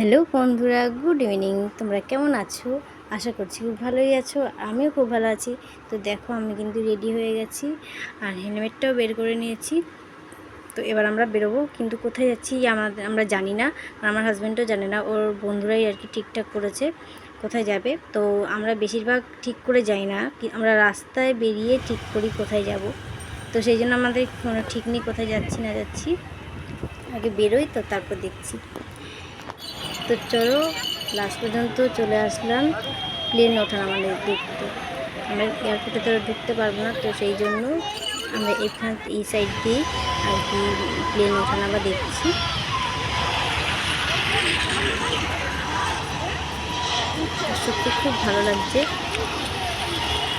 Hello বন্ধুরা, good evening. তোমরা কেমন আছো? আশা করছি খুব ভালোই আছো। আমিও খুব ভালো আছি। তো দেখো, আমি কিন্তু রেডি হয়ে গেছি আর হেলমেটটাও বের করে নিয়েছি। তো এবার আমরা বেরোবো, কিন্তু কোথায় যাচ্ছি আমরা জানি না, আর আমার হাজব্যান্ডও জানে না। ওর বন্ধুরাই আর কি ঠিকঠাক করেছে কোথায় যাবে। তো আমরা বেশিরভাগ ঠিক করে যাই না, আমরা রাস্তায় বেরিয়ে ঠিক করি কোথায় যাব। তো সেই জন্য আমাদের কোনো ঠিক নেই কোথায় যাচ্ছি না যাচ্ছি। আগে বেরোই, তো তারপর দেখছি। তো চলো, লাস্ট পর্যন্ত চলে আসলাম প্লেন ওঠানামা দেখতে। আমরা এয়ারপোর্টে তো ঢুকতে পারবো না, তো সেই জন্য আমরা এই সাইড দিয়ে আর কি প্লেন ওঠানামা দেখছি। সত্যি খুব ভালো লাগছে,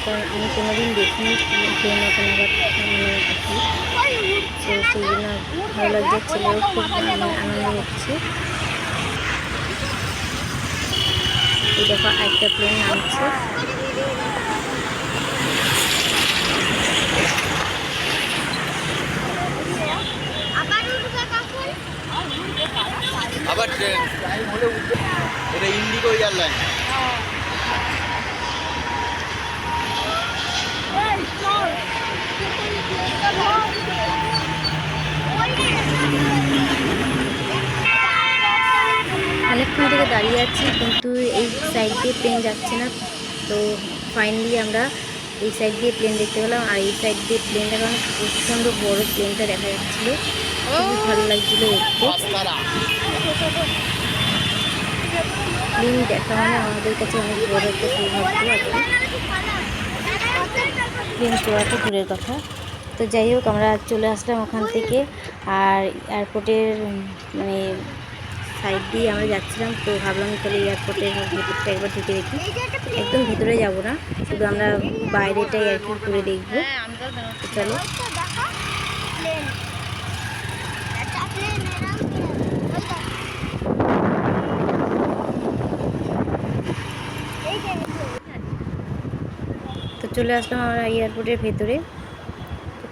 কারণ আমি কোনোদিন দেখিনি প্লেন ওঠানামা মানে আর কি। তো সেই জন্য ভালো লাগছে, ছেলেও খুব আনন্দ হচ্ছে। এই দেখো, একটা প্লেন নামছে। আবার ট্রেন এটা ইন্ডিগো এয়ারলাইন। অনেকক্ষণ থেকে দাঁড়িয়ে আছি, কিন্তু এই সাইড দিয়ে প্লেন যাচ্ছে না। তো ফাইনালি আমরা এই সাইড দিয়ে প্লেন দেখতে পেলাম, আর এই সাইড দিয়ে প্লেনটা কারণ প্রচণ্ড বড় প্লেনটা দেখা যাচ্ছিলো, খুবই ভালো লাগছিলো দেখতে। প্লেন দেখা মানে আমাদের কাছে অনেক বড় একটা সৌভাগ্য আর কি। প্লেন চড়া তো দূরের কথা। তো যাই হোক, আমরা চলে আসলাম ওখান থেকে, আর এয়ারপোর্টের মানে সাইড দিয়ে আমরা যাচ্ছিলাম। তো ভাবলাম তাহলে এয়ারপোর্টের ভেতরটা একবার ঢুকে দেখি। একদম ভেতরে যাব না, শুধু আমরা বাইরেটাই আর কি ঘুরে দেখবো। তো চলো। তো চলে আসলাম আমরা এয়ারপোর্টের ভেতরে।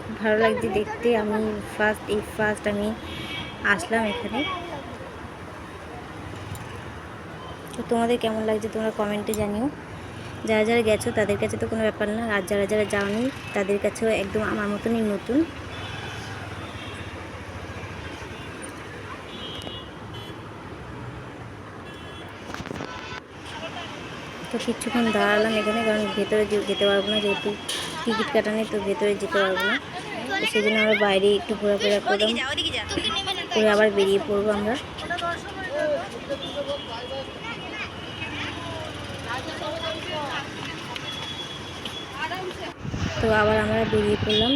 খুব ভালো লাগছে দেখতে। আমি ফার্স্ট আমি আসলাম এখানে। তো তোমাদের কেমন লাগছে তোমরা কমেন্টে জানিও। যারা যারা গেছো তাদের কাছে তো কোনো ব্যাপার না, আর যারা যারা যাওনি তাদের কাছেও একদম আমার মতনই নতুন। তো কিছুক্ষণ দাঁড়ালাম এখানে, কারণ ভেতরে যেতে পারবো না, যেহেতু টিকিট কাটা নেই, তো ভেতরে যেতে পারবো না। তো সেই জন্য আমরা বাইরে একটু ঘোরাফেরা করলাম, করে আবার বেরিয়ে পড়বো আমরা। তো আবার আমরা বেরিয়ে পড়লাম,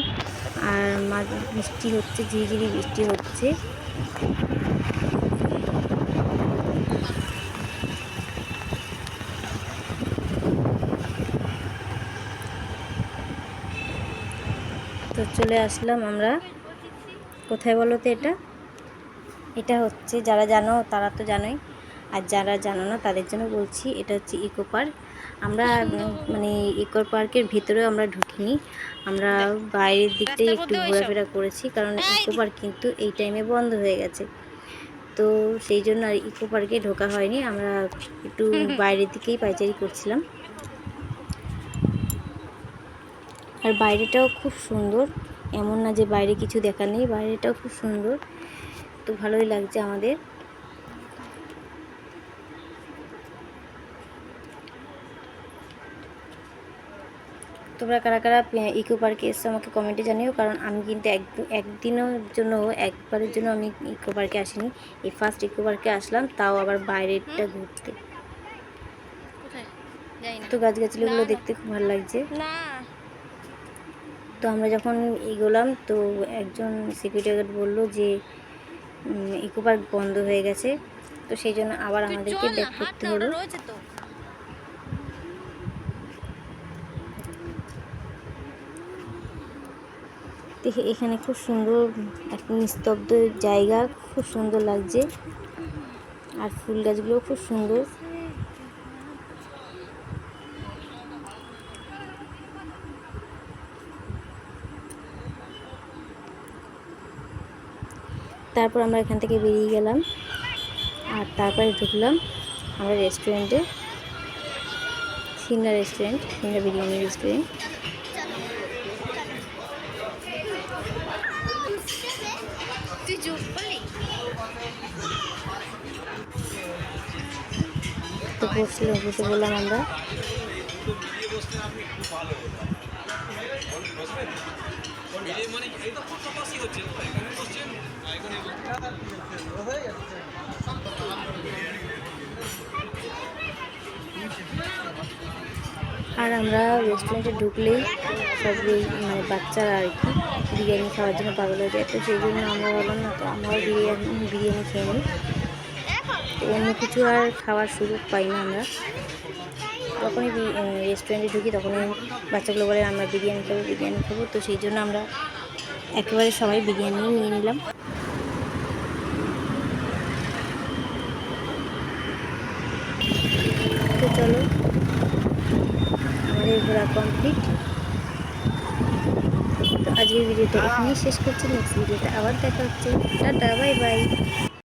আর বৃষ্টি হচ্ছে, ঝিরিঝিরি বৃষ্টি হচ্ছে। তো চলে আসলাম আমরা কোথায় বলো তো? এটা হচ্ছে, যারা জানো তারা তো জানোই, আর যারা জানো না তাদের জন্য বলছি, এটা হচ্ছে ইকো পার্ক। আমরা মানে ইকো পার্কের ভিতরেও আমরা ঢুকিনি, আমরা বাইরের দিকটাই একটু ঘোরাফেরা করেছি, কারণ ইকো পার্ক কিন্তু এই টাইমে বন্ধ হয়ে গেছে। তো সেই জন্য আর ইকো পার্কে ঢোকা হয়নি, আমরা একটু বাইরের দিকেই পাইচারি করছিলাম। আর বাইরেটাও খুব সুন্দর, এমন না যে বাইরে কিছু দেখার নেই, বাইরেটাও খুব সুন্দর। তো ভালোই লাগছে আমাদের। তোমরা কারা কারা ইকো পার্কে এসছো আমাকে কমেন্টে জানিও, কারণ আমি কিন্তু একবারের জন্য আমি ইকো পার্কে আসিনি। এই ফার্স্ট ইকো পার্কে আসলাম, তাও আবার বাইরেরটা ঘুরতে। তো গাছগাছালিগুলো দেখতে খুব ভালো লাগছে। তো আমরা যখন এগোলাম, তো একজন সিকিউরিটি গার্ড বললো যে ইকো পার্ক বন্ধ হয়ে গেছে। তো সেই জন্য আবার আমাদেরকে ব্যাক করতে হলো। দেখে এখানে খুব সুন্দর একটা নিস্তব্ধ জায়গা, খুব সুন্দর লাগছে, আর ফুল গাছগুলো খুব সুন্দর। তারপর আমরা এখান থেকে বেরিয়ে গেলাম, আর আর তারপরে ঢুকলাম আমরা রেস্টুরেন্টে, সিংহা রেস্টুরেন্ট, সিংহা বিরিয়ানি রেস্টুরেন্ট। তো বসে বললাম আমরা। আর আমরা রেস্টুরেন্টে ঢুকলেই সব মানে বাচ্চারা আর কি বিরিয়ানি খাওয়ার জন্য পাগল হয়ে যায়। তো সেই জন্য আমরা বললাম না, তো আমরাও বিরিয়ানি খেয়ে নিই। তো অন্য কিছু আর খাওয়ার সুযোগ পাই না আমরা। যখনই রেস্টুরেন্টে ঢুকি তখনই বাচ্চাগুলো বলে আমরা বিরিয়ানি খাবো। তো সেই জন্য আমরা একেবারে সবাই বিরিয়ানি নিয়ে নিলাম। তো চলো, আমাদের ঘোরা কমপ্লিট। তো আজকের ভিডিওটা এখানেই শেষ করছি। নেক্সট ভিডিওটা আবার দেখা হচ্ছে। Tata, bye bye.